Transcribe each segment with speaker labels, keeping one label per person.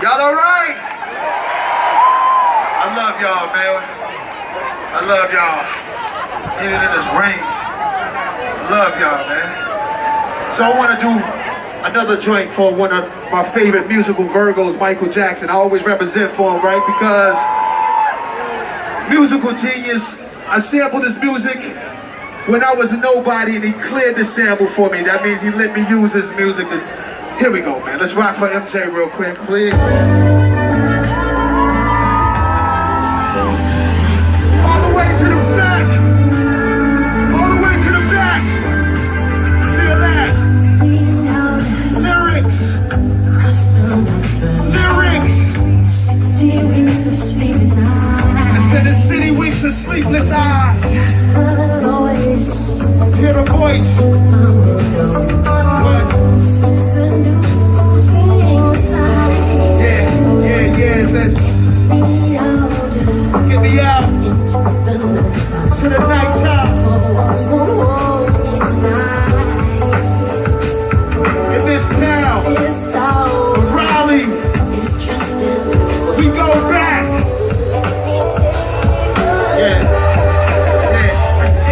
Speaker 1: Y'all all right? I love y'all, man. I love y'all. Even in this rain. I love y'all, man. So I want to do another joint for one of my favorite musical Virgos, Michael Jackson. I always represent for him, right? Because musical genius. I sampled this music when I was a nobody and he cleared the sample for me. That means he let me use his music. Here we go, man. Let's rock for MJ real quick, please. All the way to the back. All the way to the back. Feel that. Lyrics. I said the city winks a sleepless eye. Hear the voice. What? Yeah, it says, get me out to the nighttime. In this town, Raleigh, we go back. Yeah.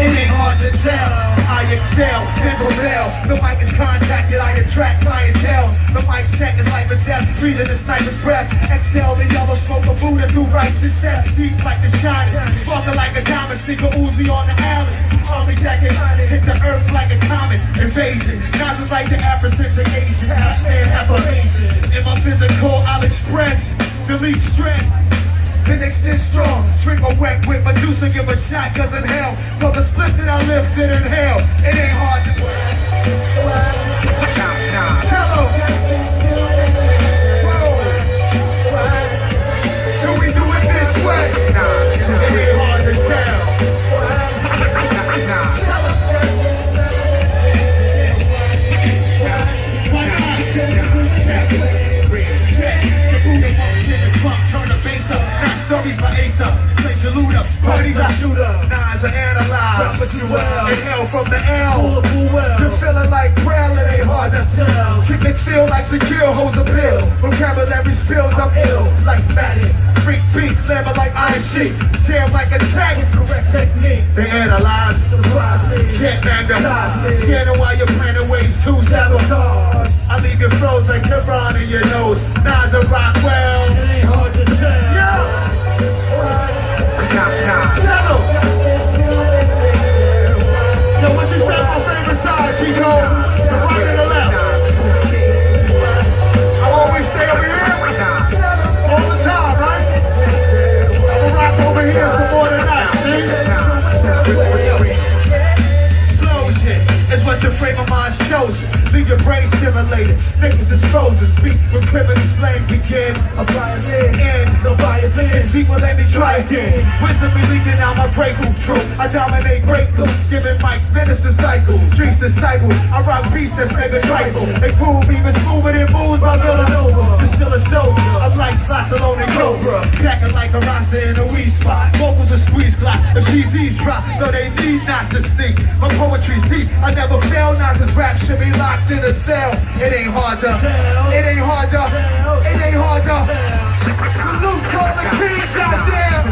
Speaker 1: It ain't hard to tell. I excel, never fail. The mic is contacted, I attract clientele. The mic check is life and death, breathing the sniper's breath. Exhale the yellow smoke of Buddha through righteous steps. Deep like the shining, sparkling like a diamond. Sneaker Uzi on the alley. Army jacket, hit the earth like a comet. Invasion, nostrils like the Afrocentric Asian. I stand half amazing. In my physical, I'll express, delete stress. Then extend strong, drink a wet with Medusa, give a shot, cause in hell, from the split that I lifted in hell, it ain't hard to tell them. Do we do it this way? It ain't hard to tell. Turn the bass up, not stories by Ace up. Place your loot up, parties I shoot up. Nines are analyzed, but you well. Inhale from the L. You're feeling like Braille, it ain't hard to tell. Kick and feel like secure, holds a pill. Vocabulary spills, I'm ill. Like static, freak beats, slammer like iron sheet. Jam like a tag with correct technique. They analyze, can't bang them. Scanning while you're planning ways to sabotage. I leave your flows like Quran in your nose. Nines are rock well. It ain't hard to tell. Yeah. Tell yo, what you say my favorite side, Chico? The right and the left. I always stay over here. All the time, right? I'ma rock over here some more tonight, see? Explosion is what your frame of mind shows. Leave your brain stimulated. Niggas is frozen. Speak when criminal slang begin. Apply it in. Nobody is equal, let me try again. Wisdom be leaking out my breakthrough truth. I dominate breakthrough. Giving mics minister cycle. Streets disciples. I rock beats that's mega trifle. They fool me, but smoother than moves by Villanova. You're still a soldier. I'm like Barcelona and Cobra. Jacking like a Rasta in a weed spot. Vocals a squeeze clock. If she's eavesdrop, though they need not to sneak. My poetry's deep. I never fail, not this rap should be locked in a cell. It ain't hard to. It ain't hard to. It ain't hard to. Salute to all the kings out there.